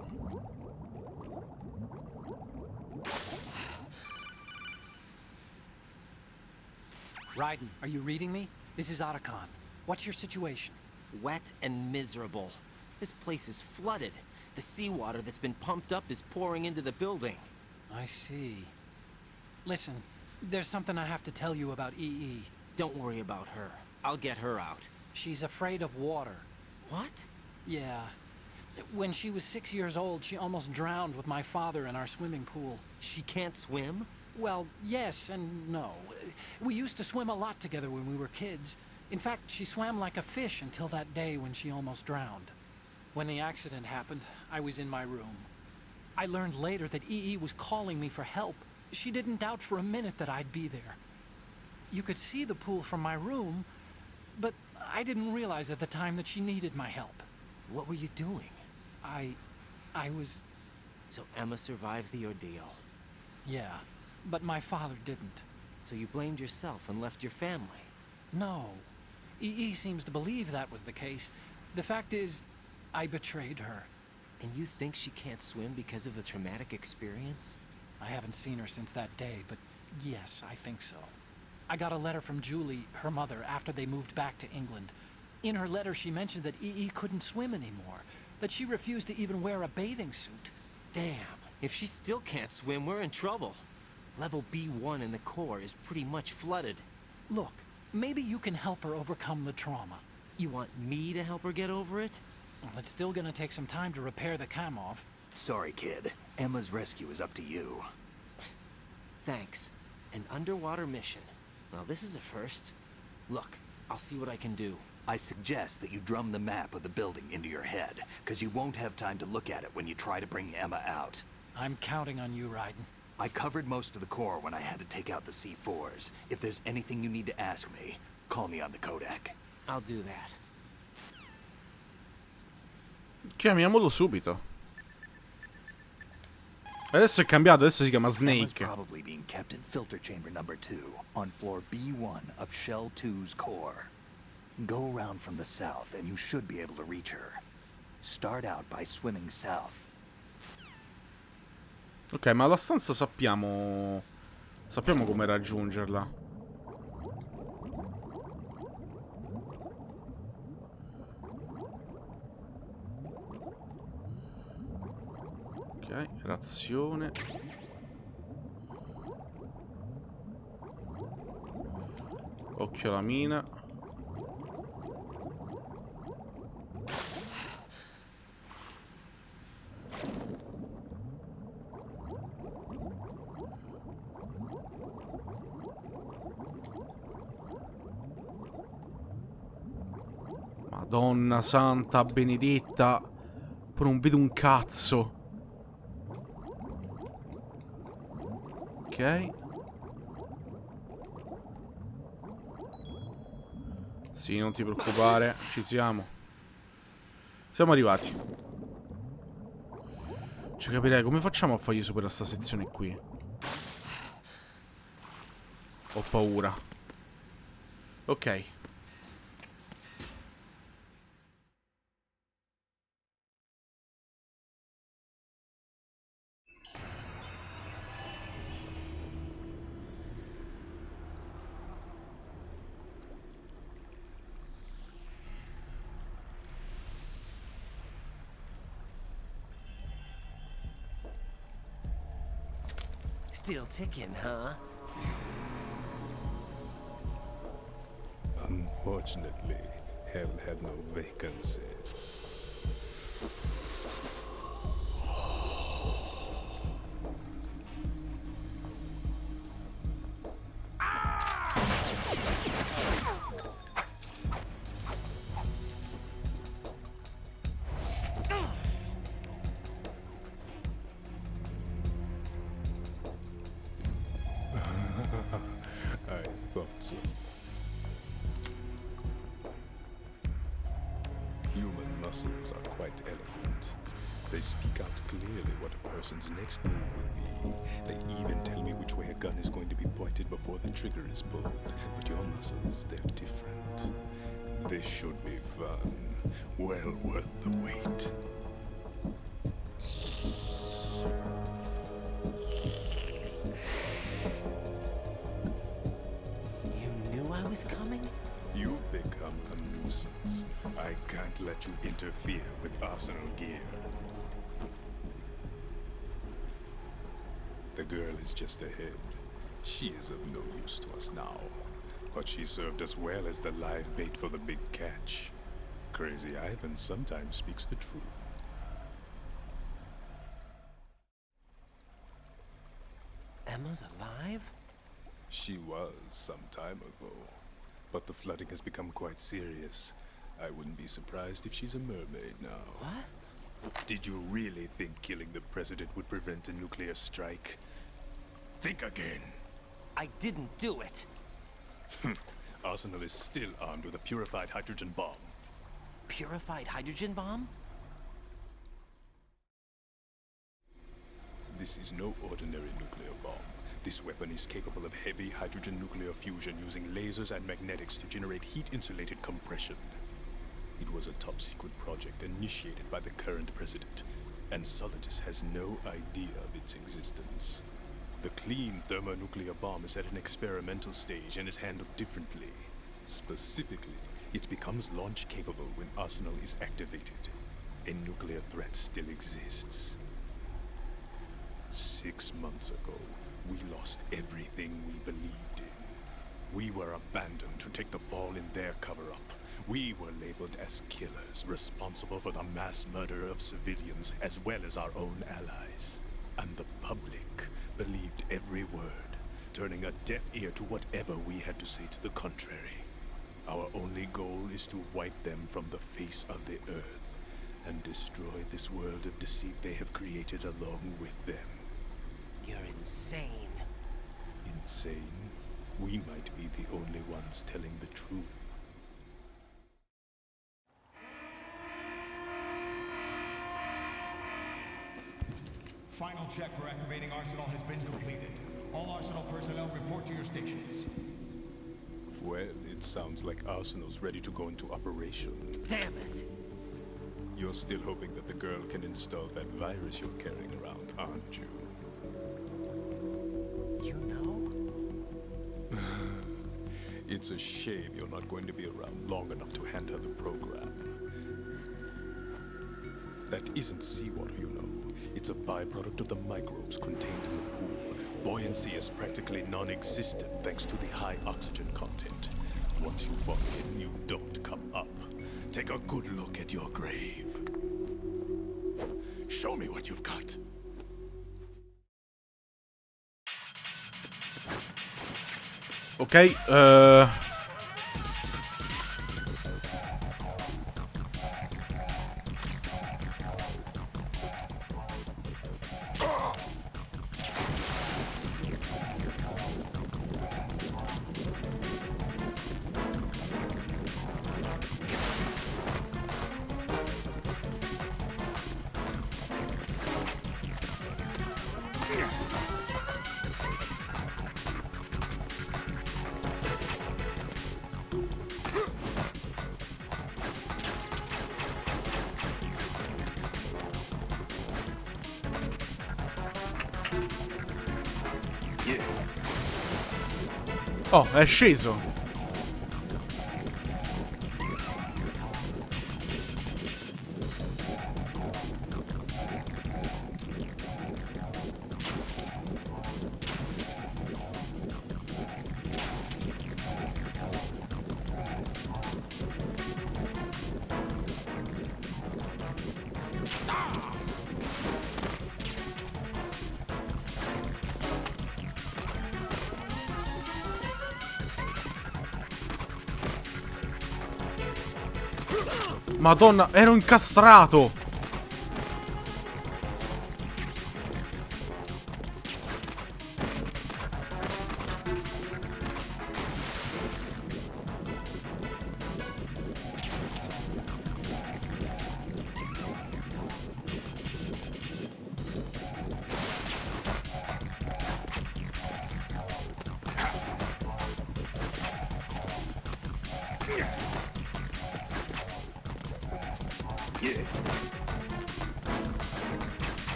Raiden, are you reading me? This is Otacon. What's your situation? Wet and miserable. This place is flooded. The seawater that's been pumped up is pouring into the building. I see. Listen, there's something I have to tell you about EE. Don't worry about her. I'll get her out. She's afraid of water. What? Yeah. When she was 6 years old, she almost drowned with my father in our swimming pool. She can't swim? Well, yes and no. We used to swim a lot together when we were kids. In fact, she swam like a fish until that day when she almost drowned. When the accident happened, I was in my room. I learned later that EE was calling me for help. She didn't doubt for a minute that I'd be there. You could see the pool from my room, but I didn't realize at the time that she needed my help. What were you doing? I was... So Emma survived the ordeal. Yeah, but my father didn't. So you blamed yourself and left your family? No. EE seems to believe that was the case. The fact is, I betrayed her. And you think she can't swim because of the traumatic experience? I haven't seen her since that day, but yes, I think so. I got a letter from Julie, her mother, after they moved back to England. In her letter, she mentioned that EE couldn't swim anymore, that she refused to even wear a bathing suit. Damn, if she still can't swim, we're in trouble. Level B1 in the core is pretty much flooded. Look, maybe you can help her overcome the trauma. You want me to help her get over it? Well, it's still gonna take some time to repair the cam off. Sorry, kid. Emma's rescue is up to you. Thanks. An underwater mission. Well, this is a first. Look, I'll see what I can do. I suggest that you drum the map of the building into your head, because you won't have time to look at it when you try to bring Emma out. I'm counting on you, Raiden. I covered most of the core when I had to take out the C4s. If there's anything you need to ask me, call me on the Kodak. I'll do that. Chiamiamolo subito. Adesso è cambiato, adesso si chiama Emma's Snake. probably being kept in filter chamber number 2, on floor B1 of Shell 2's core. Go around from the south and you should be able to reach her. Start out by swimming south. Ok, ma la stanza sappiamo come raggiungerla. Ok, razione. Occhio alla mina. Madonna santa benedetta. Poi non vedo un cazzo. Ok. Sì, non ti preoccupare, ci siamo. Siamo arrivati. Cioè, capirei come facciamo a fargli superare sta sezione qui. Ho paura. Ok. Still ticking, huh? Unfortunately, hell had no vacancies. I thought so. Human muscles are quite eloquent. They speak out clearly what a person's next move will be. They even tell me which way a gun is going to be pointed before the trigger is pulled. But your muscles, they're different. This should be fun. Well worth the wait. You knew I was coming? You've become a nuisance. I can't let you interfere with arsenal gear. The girl is just ahead. She is of no use to us now. But she served us well as the live bait for the big catch. Crazy Ivan sometimes speaks the truth. Emma's alive? She was some time ago. But the flooding has become quite serious. I wouldn't be surprised if she's a mermaid now. What? Did you really think killing the president would prevent a nuclear strike? Think again. I didn't do it. Arsenal is still armed with a purified hydrogen bomb. Purified hydrogen bomb? This is no ordinary nuclear bomb. This weapon is capable of heavy hydrogen nuclear fusion using lasers and magnetics to generate heat-insulated compression. It was a top-secret project initiated by the current president, and Solidus has no idea of its existence. The clean thermonuclear bomb is at an experimental stage and is handled differently. Specifically, it becomes launch-capable when Arsenal is activated. A nuclear threat still exists. 6 months ago, we lost everything we believed in. We were abandoned to take the fall in their cover-up. We were labeled as killers, responsible for the mass murder of civilians as well as our own allies. And the public believed every word, turning a deaf ear to whatever we had to say to the contrary. Our only goal is to wipe them from the face of the earth and destroy this world of deceit they have created along with them. You're insane. Insane? We might be the only ones telling the truth. Final check for activating Arsenal has been completed. All Arsenal personnel report to your stations. Well, it sounds like Arsenal's ready to go into operation. Damn it! You're still hoping that the girl can install that virus you're carrying around, aren't you? You know? It's a shame you're not going to be around long enough to hand her the program. That isn't seawater, you know. It's a byproduct of the microbes contained in the pool. Buoyancy is practically non-existent thanks to the high oxygen content. Once you fall in, you don't come up. Take a good look at your grave. Show me what you've got. Ok, Oh, è sceso. Madonna, ero incastrato!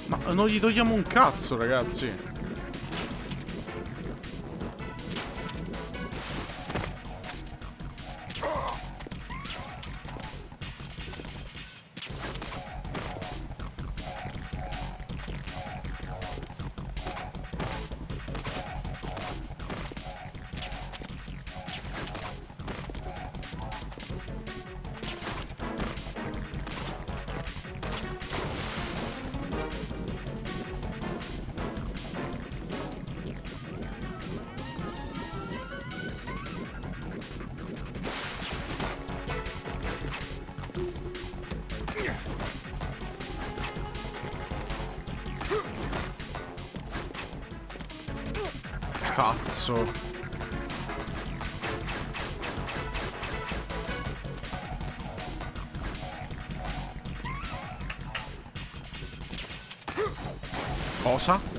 Ma non gli togliamo un cazzo, ragazzi. Cazzo. Cosa?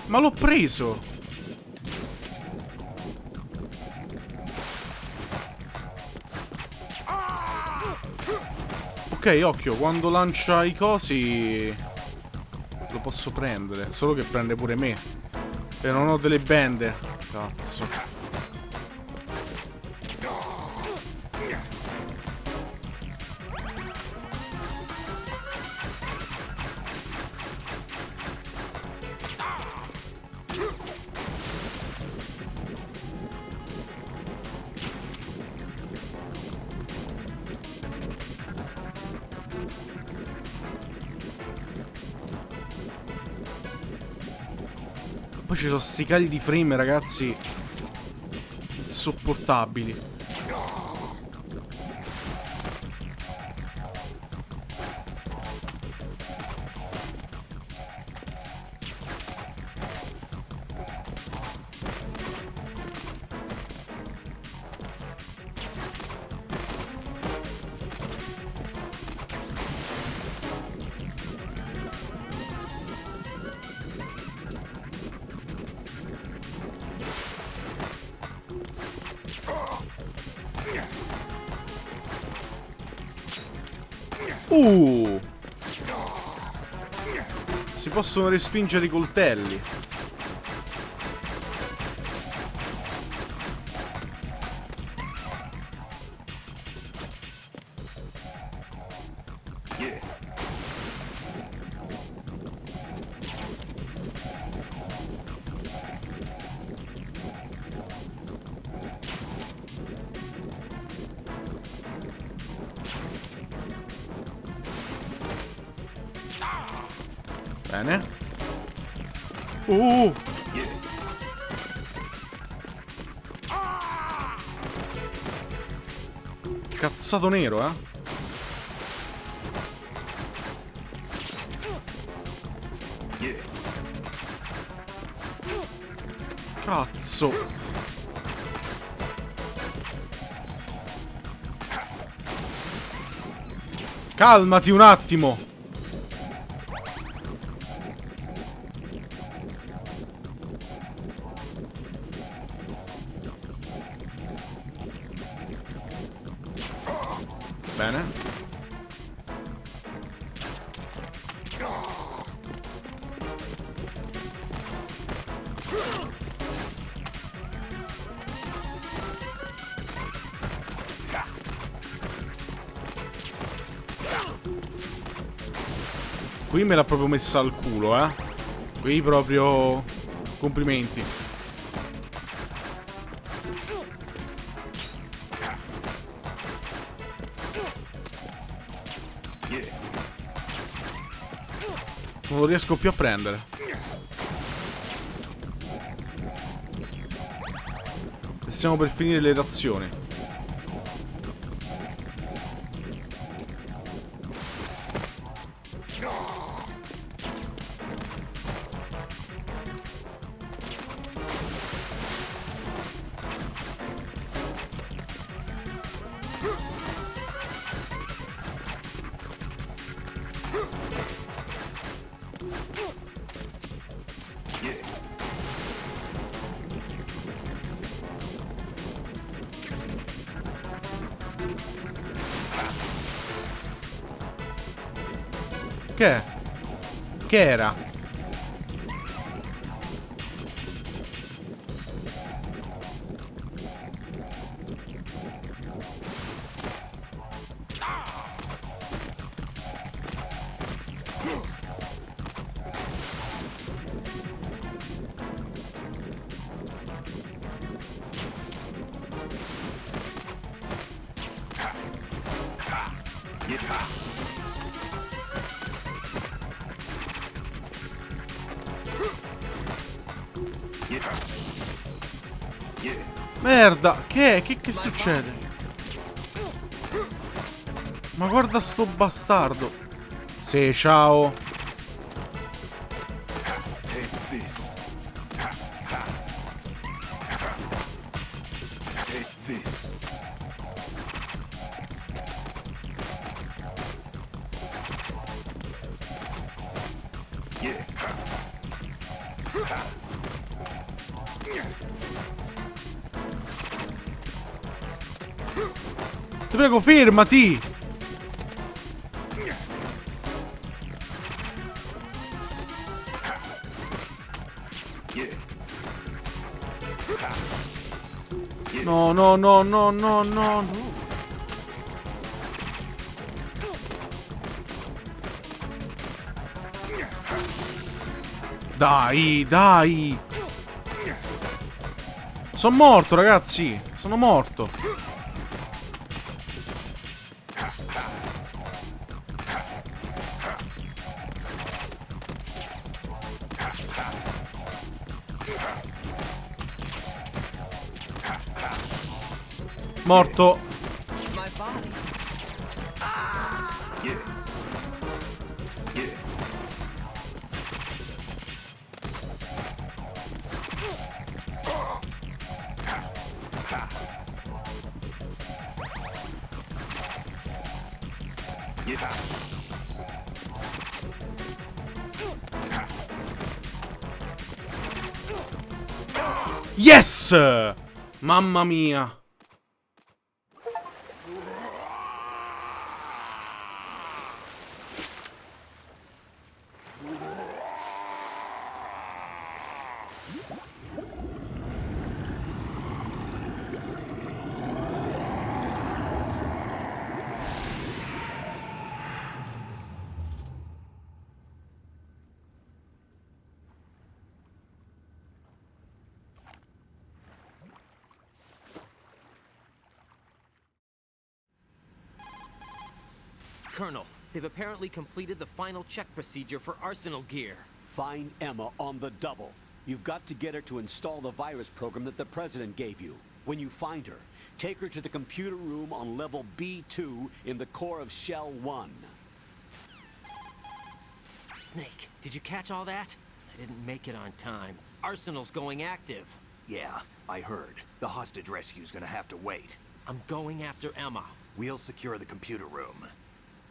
Ma l'ho preso! Ok, occhio, quando lancia i cosi lo posso prendere. Solo che prende pure me. E non ho delle bende. Cazzo. Poi ci sono sti cali di frame, ragazzi, insopportabili. Si possono respingere i coltelli. Bene. Cazzato nero, eh. Cazzo. Calmati un attimo. Bene. Qui me l'ha proprio messa al culo, eh. Qui proprio... complimenti. Non lo riesco più a prendere. E stiamo per finire le razioni. Che? Che era? Merda, che è? Che succede? Ma guarda sto bastardo. Sì, ciao. Ti prego, fermati! No, no, no, no, no, no. Dai, dai. Sono morto, ragazzi. Sono morto. Morto. Yes! Mamma mia. Colonel, they've apparently completed the final check procedure for arsenal gear. Find Emma on the double. You've got to get her to install the virus program that the President gave you. When you find her, take her to the computer room on level B2 in the core of Shell 1. Snake, did you catch all that? I didn't make it on time. Arsenal's going active. Yeah, I heard. The hostage rescue's gonna have to wait. I'm going after Emma. We'll secure the computer room.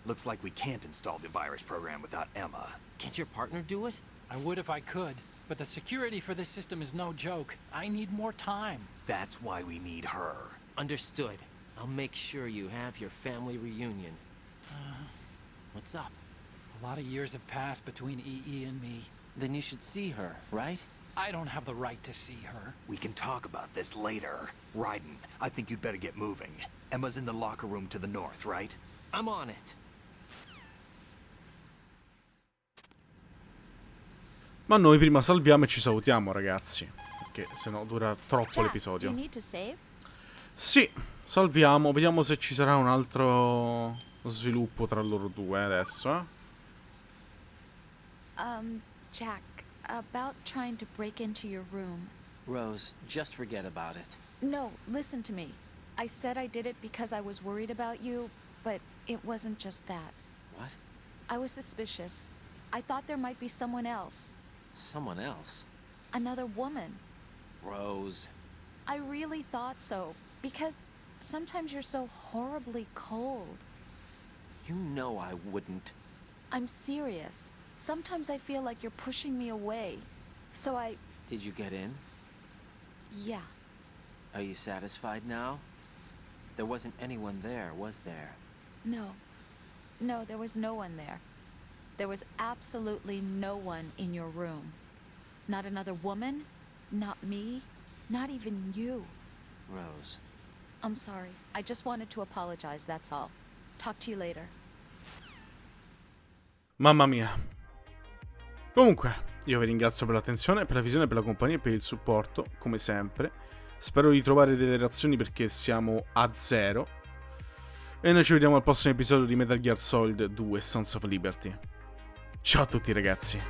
Looks like we can't install the virus program without Emma. Can't your partner do it? I would if I could, but the security for this system is no joke. I need more time. That's why we need her. Understood. I'll make sure you have your family reunion. What's up? A lot of years have passed between EE and me. Then you should see her, right? I don't have the right to see her. We can talk about this later. Raiden, I think you'd better get moving. Emma's in the locker room to the north, right? I'm on it. Ma noi prima salviamo e ci salutiamo, ragazzi, perché sennò dura troppo Jack, do l'episodio. you need to save? Sì, salviamo, vediamo se ci sarà un altro sviluppo tra loro due adesso, Jack, about trying to break into your room. Rose, just forget about it. No, listen to me. I said I did it because I was worried about you, but it wasn't just that. What? I was suspicious. I thought there might be someone else. Someone else? Another woman. Rose. I really thought so, because sometimes you're so horribly cold. You know I wouldn't. I'm serious. Sometimes I feel like you're pushing me away. So I... Did you get in? Yeah. Are you satisfied now? There wasn't anyone there, was there? No. No, there was no one there. There was absolutely no one in your room. Not another woman, not me, not even you. Rose. I'm sorry. I just wanted to apologize, that's all. Talk to you later. Mamma mia. Comunque, io vi ringrazio per l'attenzione, per la visione, per la compagnia e per il supporto, come sempre. Spero di trovare delle reazioni perché siamo a 0. E noi ci vediamo al prossimo episodio di Metal Gear Solid 2 Sons of Liberty. Ciao a tutti, ragazzi.